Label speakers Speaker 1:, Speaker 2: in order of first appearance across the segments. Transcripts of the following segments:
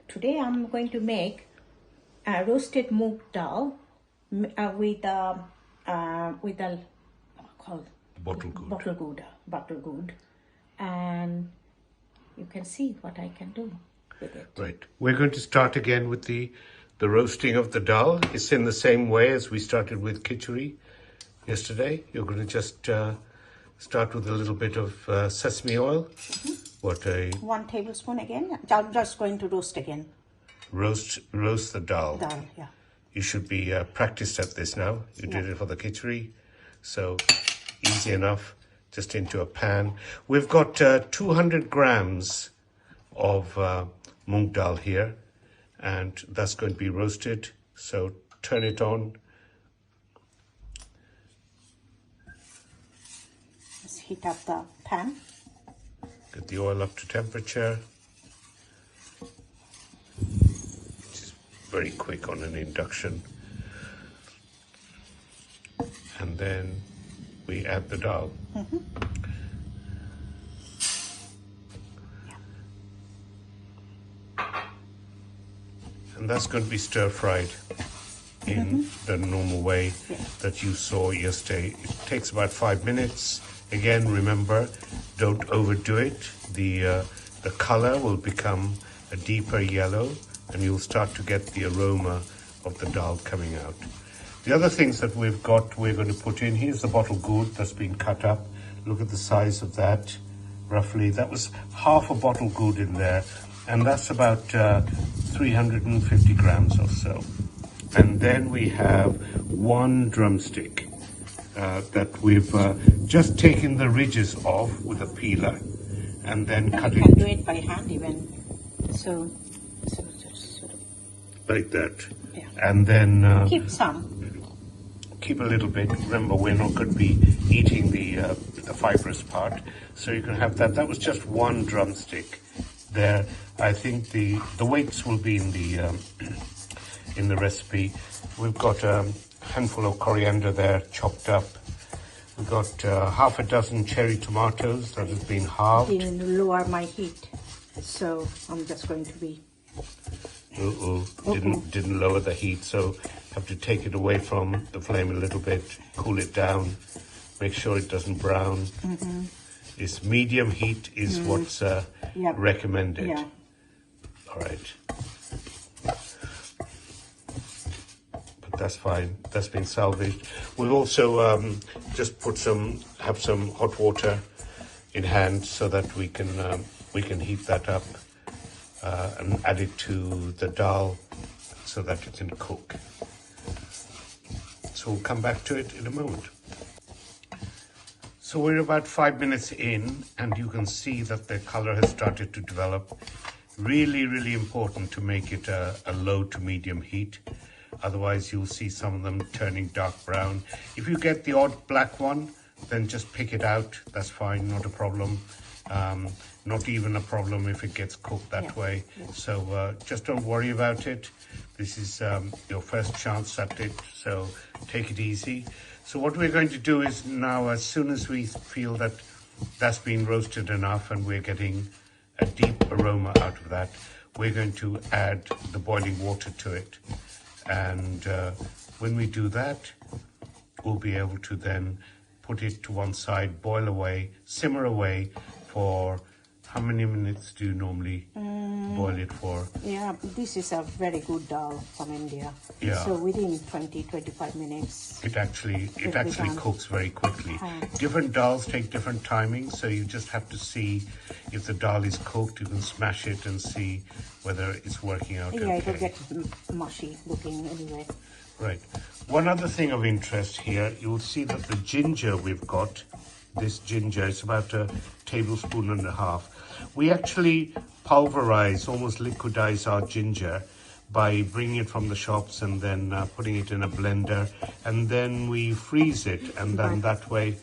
Speaker 1: Today I'm going to make roasted moong dal with a called bottle gourd, and you can see what I can do with it.
Speaker 2: Right. We're going to start again with the roasting of the dal. It's in the same way as we started with khichdi yesterday. You're going to just start with a little bit of sesame oil.
Speaker 1: Mm-hmm. 1 tablespoon again. I'm just going to roast again.
Speaker 2: Roast the dal.
Speaker 1: Dal, yeah.
Speaker 2: You should be practiced at this now. You did it for the khichdi, so easy enough. Just into a pan. We've got 200 grams of moong dal here, and that's going to be roasted. So turn it on.
Speaker 1: Let's heat up the pan.
Speaker 2: Get the oil up to temperature. Which is very quick on an induction. And then we add the dal.
Speaker 1: Mm-hmm.
Speaker 2: And that's going to be stir-fried in the normal way that you saw yesterday. It takes about 5 minutes. Again, remember, don't overdo it. The color will become a deeper yellow, and you'll start to get the aroma of the dal coming out. The other things that we're going to put in, here's the bottle gourd that's been cut up. Look at the size of that, roughly. That was half a bottle gourd in there, and that's about 350 grams or so. And then we have 1 drumstick that we've just taken the ridges off with a peeler, and then cut it.
Speaker 1: You can do it by hand even, so just sort of
Speaker 2: like that.
Speaker 1: Yeah.
Speaker 2: And then
Speaker 1: keep some.
Speaker 2: Keep a little bit. Remember, we're not going to be eating the fibrous part, so you can have that. That was just 1 drumstick there. I think the weights will be in the recipe. We've got a handful of coriander there chopped up. We've got half a dozen cherry tomatoes that has been halved.
Speaker 1: Didn't lower my heat, so I'm just going to be.
Speaker 2: Didn't lower the heat, so have to take it away from the flame a little bit, cool it down, make sure it doesn't brown. It's medium heat is what's recommended.
Speaker 1: Yeah.
Speaker 2: All right. But that's fine. That's been salvaged. We'll also just have some hot water in hand so that we can heat that up and add it to the dal so that it can cook. So we'll come back to it in a moment. So we're about 5 minutes in, and you can see that the color has started to develop. Really, really important to make it a low to medium heat. Otherwise, you'll see some of them turning dark brown. If you get the odd black one, then just pick it out. That's fine, not a problem. Not even a problem if it gets cooked that way. Yeah. So just don't worry about it. This is your first chance at it, so take it easy. So what we're going to do is now, as soon as we feel that that's been roasted enough and we're getting a deep aroma out of that, we're going to add the boiling water to it. And when we do that, we'll be able to then put it to one side, boil away, simmer away for how many minutes do you normally boil it for?
Speaker 1: Yeah, this is a very good dal from India.
Speaker 2: Yeah.
Speaker 1: So within 20-25 minutes.
Speaker 2: It actually cooks very quickly. Different dals take different timings, so you just have to see if the dal is cooked. You can smash it and see whether it's working out okay.
Speaker 1: Yeah, it will get mushy looking anyway.
Speaker 2: Right. One other thing of interest here, you'll see that the ginger we've got, this ginger, is about 1.5 tablespoons. We actually pulverize, almost liquidize our ginger by bringing it from the shops and then putting it in a blender, and then we freeze it, and then that way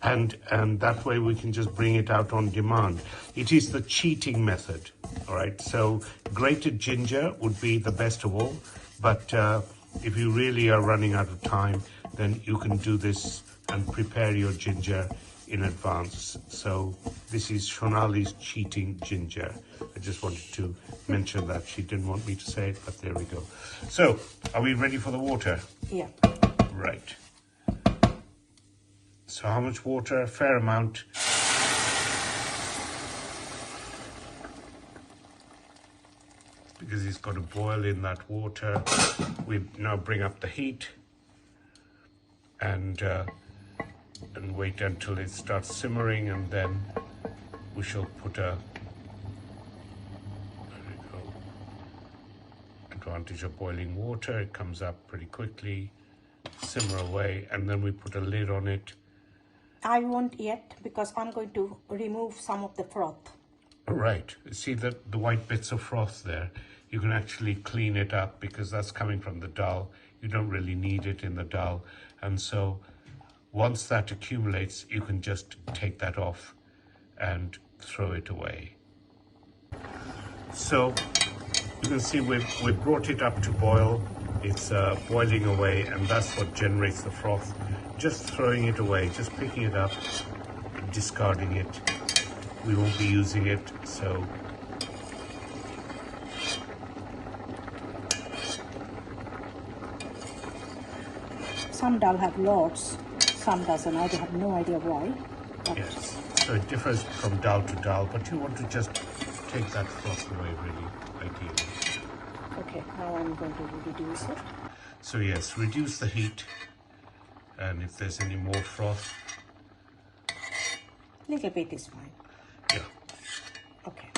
Speaker 2: and that way we can just bring it out on demand. It is the cheating method. All right, so grated ginger would be the best of all, but if you really are running out of time, then you can do this and prepare your ginger in advance. So this is Sonali's cheating ginger. I just wanted to mention that. She didn't want me to say it, but there we go. So, are we ready for the water?
Speaker 1: Yeah.
Speaker 2: Right. So how much water? A fair amount. Because it's got to boil in that water. We now bring up the heat and wait until it starts simmering, and then we shall put a, there we go, advantage of boiling water. It comes up pretty quickly, simmer away, and then we put a lid on it.
Speaker 1: I won't yet, because I'm going to remove some of the froth.
Speaker 2: Right. See the white bits of froth there? You can actually clean it up because that's coming from the dal. You don't really need it in the dal. And so once that accumulates, you can just take that off and throw it away. So you can see we've brought it up to boil. It's boiling away, and that's what generates the froth. Just throwing it away, just picking it up, discarding it. We won't be using it, so
Speaker 1: some dal have lots, some doesn't. I have no idea why.
Speaker 2: yes. So it differs from dal to dal, but you want to just take that froth away, really, ideally.
Speaker 1: Okay, now I'm going to reduce it.
Speaker 2: So yes, reduce the heat, and if there's any more froth,
Speaker 1: Little bit is fine.
Speaker 2: yeah.
Speaker 1: Okay.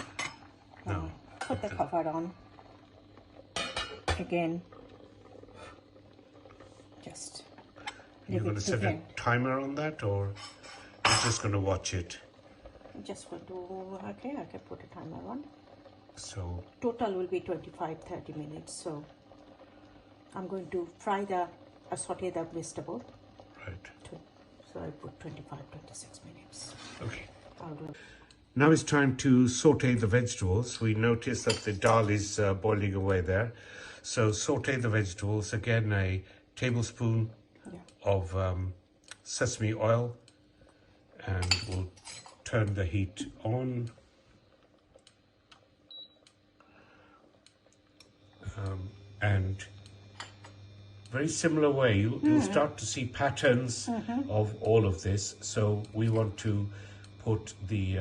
Speaker 2: Now
Speaker 1: Put the cover on. Again. Just.
Speaker 2: You're going to set a timer on that, or you're just going to watch it?
Speaker 1: I'm just going to, okay, I can put a timer on.
Speaker 2: So
Speaker 1: Total will be 25-30 minutes. So I'm going to fry saute the vegetable.
Speaker 2: right.
Speaker 1: So I put 25-26 minutes.
Speaker 2: Okay.
Speaker 1: I'll do it.
Speaker 2: Now it's time to saute the vegetables. We notice that the dal is boiling away there. So saute the vegetables. Again, a tablespoon of sesame oil, and we'll turn the heat on. And very similar way, you'll start to see patterns of all of this. So we want to put the,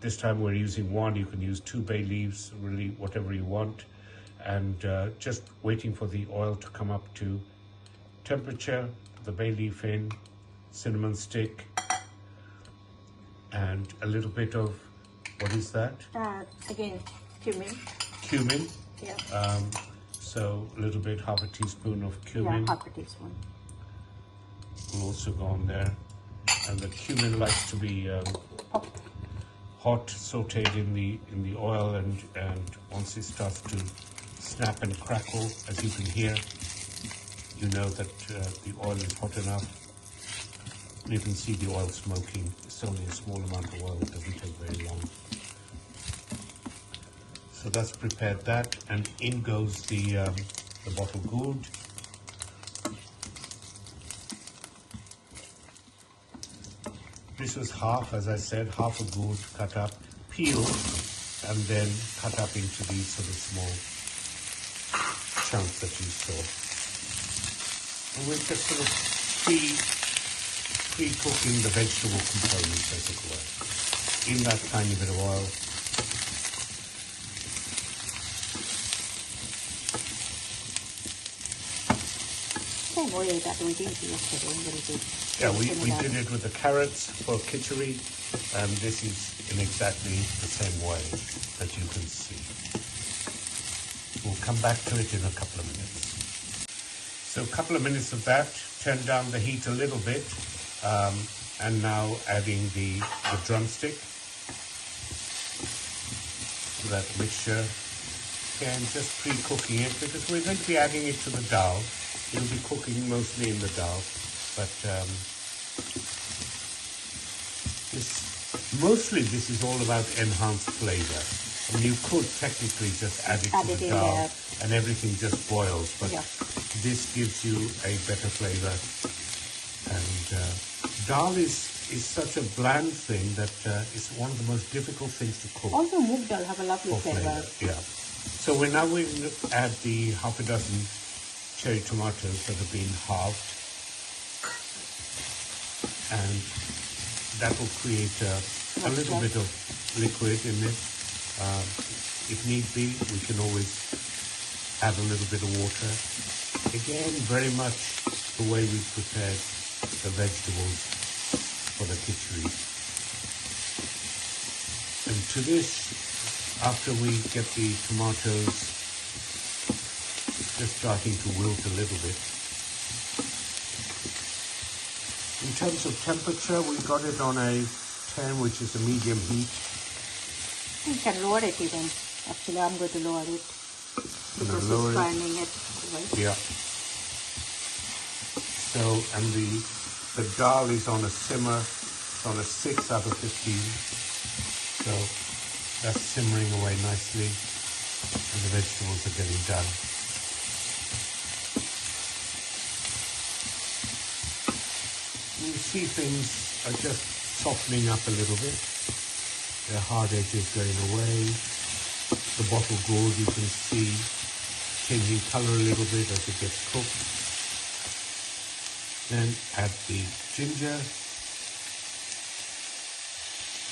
Speaker 2: this time we're using one, you can use 2 bay leaves, really whatever you want. And just waiting for the oil to come up to temperature, the bay leaf in, cinnamon stick, and a little bit of, what is that?
Speaker 1: Again, cumin.
Speaker 2: Cumin.
Speaker 1: Yeah.
Speaker 2: So a little bit, half a teaspoon of cumin.
Speaker 1: Yeah, half a teaspoon.
Speaker 2: Will also go on there. And the cumin likes to be hot, sauteed in the oil, and once it starts to snap and crackle, as you can hear, you know that the oil is hot enough. You can see the oil smoking. It's only a small amount of oil, it doesn't take very long. So that's prepared that, and in goes the bottle gourd. This was half, as I said, half a gourd cut up, peeled, and then cut up into these sort of small chunks that you saw. And we're just sort of pre-cooking the vegetable components, as it were, in that tiny bit of oil.
Speaker 1: Same oil that we did yesterday.
Speaker 2: Yeah, we did it with the carrots for khichdi, and this is in exactly the same way that you can see. We'll come back to it in a couple of minutes. So a couple of minutes of that, turn down the heat a little bit, and now adding the drumstick to that mixture. Again, just pre-cooking it, because we're going to be adding it to the dal. It'll be cooking mostly in the dal, but this is all about enhanced flavor. And you could technically just add it to the dal and everything just boils, but this gives you a better flavor. And dal is is such a bland thing that it's one of the most difficult things to cook.
Speaker 1: Also, moong dal have a lovely
Speaker 2: for
Speaker 1: flavor.
Speaker 2: Yeah. So we're now going to add the half a dozen cherry tomatoes that have been halved, and that will create a little bit of liquid in it. If need be, we can always add a little bit of water. Again, very much the way we prepared the vegetables for the khichdi. And to this, after we get the tomatoes just starting to wilt a little bit. In terms of temperature, we got it on a 10, which is a medium heat.
Speaker 1: You can lower it even. Actually, I'm going to lower it because it's burning it. Right?
Speaker 2: Yeah. So, and the dal is on a simmer. It's on a 6 out of 15. So that's simmering away nicely, and the vegetables are getting done. You see things are just softening up a little bit. Their hard edges going away. The bottle gold you can see changing color a little bit as it gets cooked. Then add the ginger.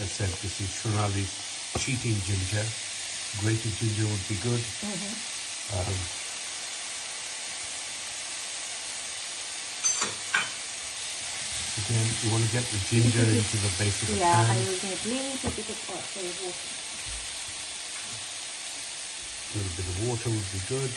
Speaker 2: As I said, this is Sonali's cheating ginger. Grated ginger would be good. Again, you want to get the ginger into the base of the pan.
Speaker 1: Yeah, I will need a little bit of water.
Speaker 2: A little bit of water would be good.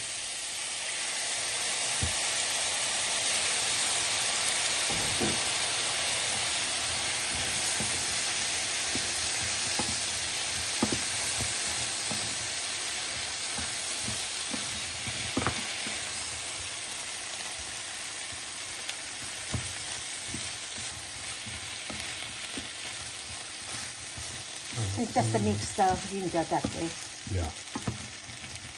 Speaker 1: It's just to mix the ginger that way.
Speaker 2: Yeah.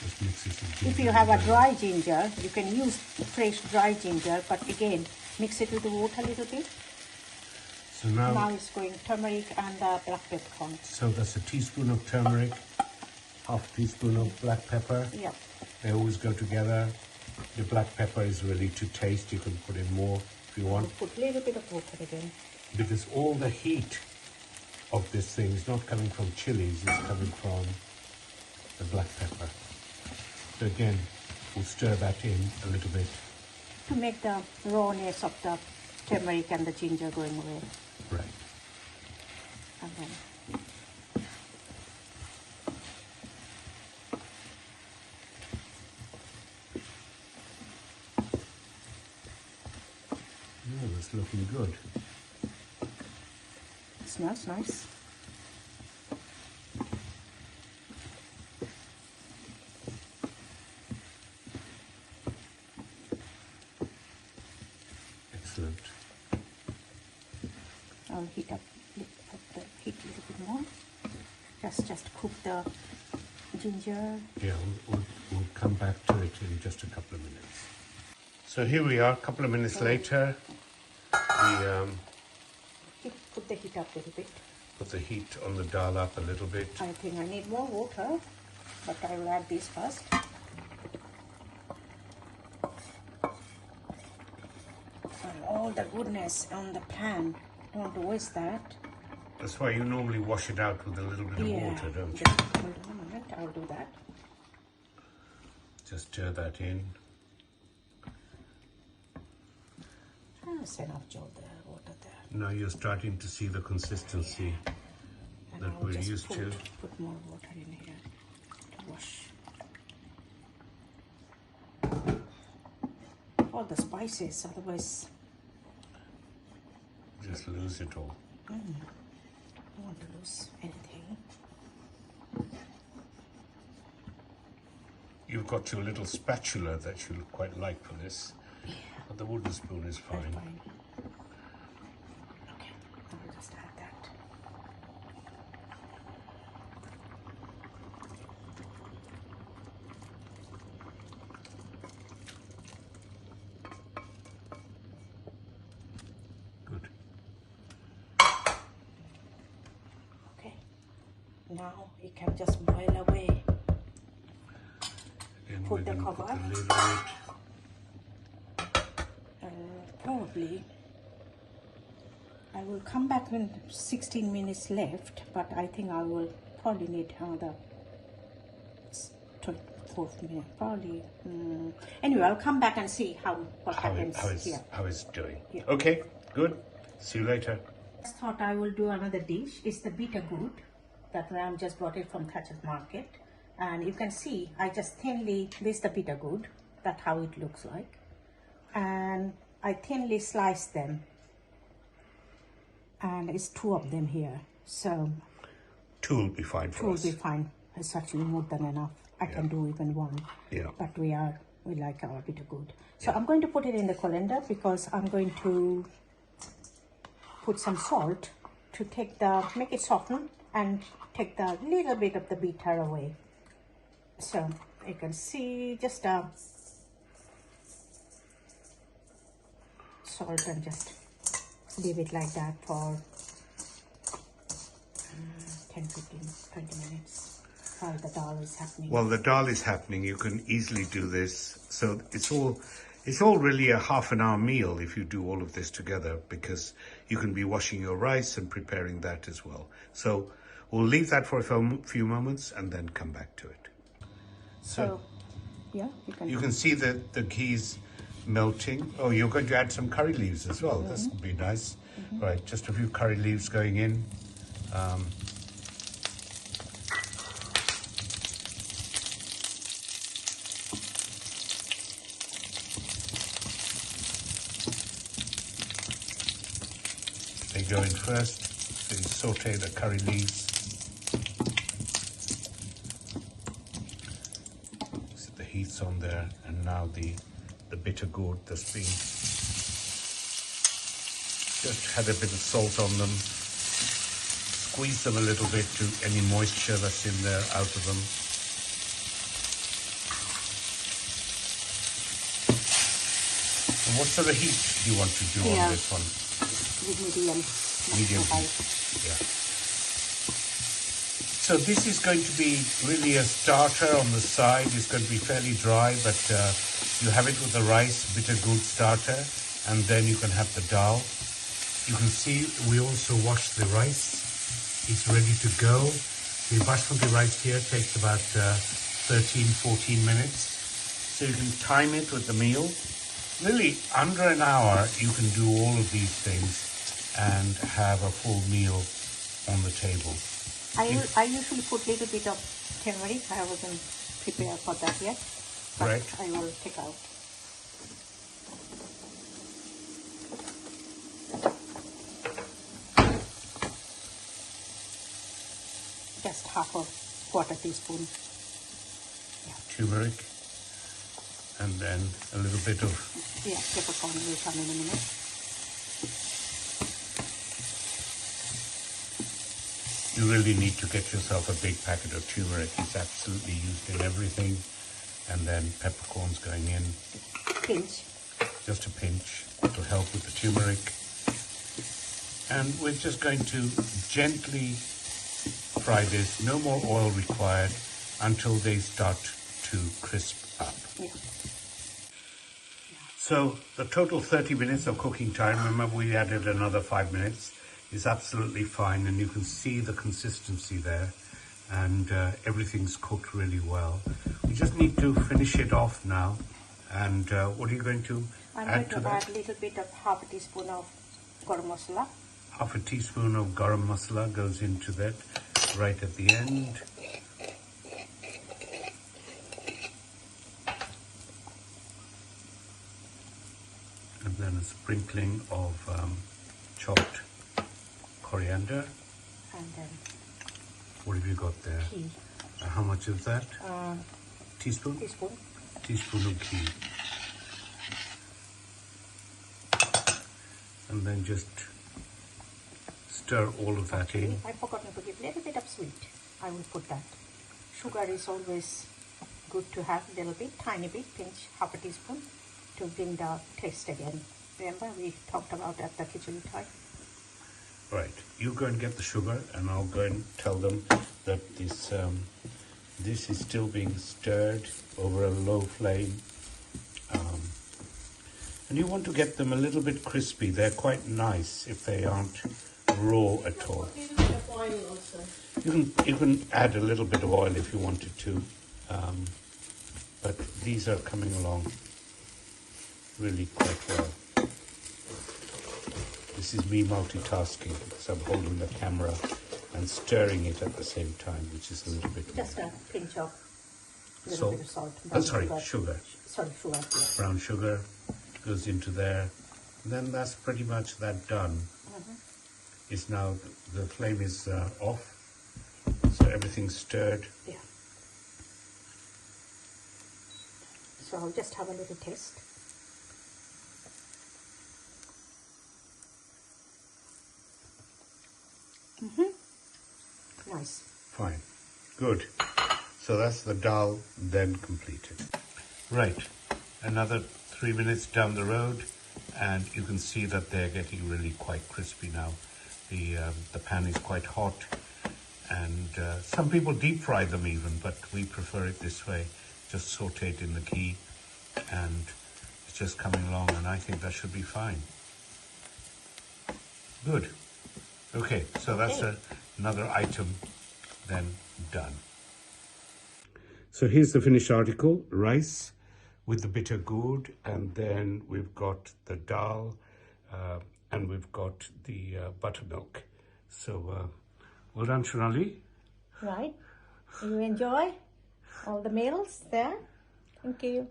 Speaker 2: Just mix it with ginger.
Speaker 1: If you have a dry ginger, you can use fresh dry ginger, but again, mix it with the water a little bit.
Speaker 2: So now
Speaker 1: it's going turmeric and black peppercorns.
Speaker 2: So that's a teaspoon of turmeric, half a teaspoon of black pepper.
Speaker 1: Yeah.
Speaker 2: They always go together. The black pepper is ready to taste. You can put in more if you want.
Speaker 1: I'll put a little bit of water again.
Speaker 2: Because all the heat of this thing is not coming from chilies, it's coming from the black pepper. So again, we'll stir that in a little bit.
Speaker 1: To make the rawness of the turmeric and the ginger going away.
Speaker 2: Right.
Speaker 1: And then
Speaker 2: Oh, that's looking good.
Speaker 1: it smells nice.
Speaker 2: Excellent.
Speaker 1: I'll heat up the heat a little bit more. Just cook the ginger.
Speaker 2: Yeah, we'll come back to it in just a couple of minutes. So here we are, a couple of minutes later. We
Speaker 1: Put the heat up a little bit.
Speaker 2: put the heat on the dal up a little bit.
Speaker 1: I think I need more water, but I will add this first. And all the goodness on the pan. Don't want to waste that.
Speaker 2: That's why you normally wash it out with a little bit of water, don't you?
Speaker 1: Hold on a minute, I'll do that.
Speaker 2: Just stir that in.
Speaker 1: That's enough Joe there, water there.
Speaker 2: Now you're starting to see the consistency
Speaker 1: And
Speaker 2: that
Speaker 1: I'll
Speaker 2: we're
Speaker 1: just
Speaker 2: used to.
Speaker 1: Put more water in here to wash. All the spices, otherwise
Speaker 2: Just lose it all.
Speaker 1: I don't want to lose anything.
Speaker 2: You've got your little spatula that you'll quite like for this.
Speaker 1: Yeah.
Speaker 2: But the wooden spoon is fine.
Speaker 1: That's fine. Okay, I'll just add that.
Speaker 2: Good.
Speaker 1: now it can just boil away.
Speaker 2: And
Speaker 1: Put
Speaker 2: we're
Speaker 1: the
Speaker 2: going to
Speaker 1: cover.
Speaker 2: put the lid on it.
Speaker 1: Probably I will come back when 16 minutes left, but I think I will probably need another 24th minute. Probably. Anyway, I'll come back and see what happens here.
Speaker 2: How it's doing.
Speaker 1: Yeah.
Speaker 2: Okay, good. See you later.
Speaker 1: I thought I will do another dish. It's the bitter gourd that Ram just brought it from Thatcher's Market. And you can see I just thinly, this is the bitter gourd. That's how it looks like. And I thinly sliced them. And it's 2 of them here. So
Speaker 2: 2 will be fine for us.
Speaker 1: 2 will be fine. It's actually more than enough. I can do even 1.
Speaker 2: Yeah.
Speaker 1: But we like our bitter gourd. So I'm going to put it in the colander because I'm going to put some salt to make it soften and take the little bit of the bitter away. So you can see just salt and just leave it like that for 10, 15, 20 minutes while the dal is happening.
Speaker 2: While the dal is happening, you can easily do this. So it's all really a half an hour meal if you do all of this together, because you can be washing your rice and preparing that as well. So we'll leave that for a few moments and then come back to it.
Speaker 1: So yeah,
Speaker 2: you can see that the ghee's melting. Oh, you're going to add some curry leaves as well. This would be nice. Right, just a few curry leaves going in. They go in first. So you saute the curry leaves. So the heat's on there, and now the bitter gourd that's been just had a bit of salt on them. Squeeze them a little bit to any moisture that's in there out of them. And what sort of heat do you want to do on this one?
Speaker 1: Medium.
Speaker 2: Medium heat. Yeah. So this is going to be really a starter on the side. It's going to be fairly dry, but you have it with the rice, bitter gourd starter, and then you can have the dal. You can see we also wash the rice. It's ready to go. The basmati rice here takes about 13, 14 minutes. So you can time it with the meal. Really, under an hour, you can do all of these things and have a full meal on the table.
Speaker 1: I usually put a little bit of turmeric. I wasn't prepared for that yet. But
Speaker 2: Right.
Speaker 1: I will take out. Just half a quarter teaspoon.
Speaker 2: Turmeric, and then a little bit of
Speaker 1: Peppercorn will come in a minute.
Speaker 2: You really need to get yourself a big packet of turmeric. It's absolutely used in everything. And then peppercorns going in.
Speaker 1: Pinch.
Speaker 2: Just a pinch to help with the turmeric. And we're just going to gently fry this. No more oil required until they start to crisp up.
Speaker 1: Yeah.
Speaker 2: So the total 30 minutes of cooking time, remember we added another 5 minutes, is absolutely fine, and you can see the consistency there, and everything's cooked really well. We just need to finish it off now. And what are you going to add to that?
Speaker 1: I'm going to add a little bit of half a teaspoon of garam masala.
Speaker 2: Half a teaspoon of garam masala goes into that right at the end. And then a sprinkling of chopped coriander.
Speaker 1: And then
Speaker 2: What have you got there?
Speaker 1: ghee.
Speaker 2: How much is that? Teaspoon?
Speaker 1: Teaspoon.
Speaker 2: Teaspoon of ghee. And then just stir all of that in.
Speaker 1: I've forgotten to give a little bit of sweet. I will put that. Sugar is always good to have a little bit, tiny bit, pinch half a teaspoon to bring the taste again. Remember we talked about at the kitchen time.
Speaker 2: Right, you go and get the sugar, and I'll go and tell them that this is still being stirred over a low flame. And you want to get them a little bit crispy. They're quite nice if they aren't raw at all.
Speaker 1: A little bit of oil also.
Speaker 2: You can add a little bit of oil if you wanted to, but these are coming along really quite well. This is me multitasking because I'm holding the camera and stirring it at the same time, which is a little bit
Speaker 1: Just a pinch of
Speaker 2: salt.
Speaker 1: bit of salt.
Speaker 2: Sugar.
Speaker 1: Sorry, sugar. Yeah.
Speaker 2: Brown sugar goes into there. And then that's pretty much that done. Is now the flame is off, so everything's stirred.
Speaker 1: Yeah. So I'll just have a little taste. Nice.
Speaker 2: Fine. Good. So that's the dal then completed. Right. Another 3 minutes down the road, and you can see that they're getting really quite crispy now. The pan is quite hot, and some people deep fry them even, but we prefer it this way, just sauteed in the ghee, and it's just coming along, and I think that should be fine. Good. Okay, so that's another item then done. So here's the finished article: rice with the bitter gourd, and then we've got the dal, and we've got the buttermilk. So well done, Sonali.
Speaker 1: Right. You enjoy all the meals there? Thank you.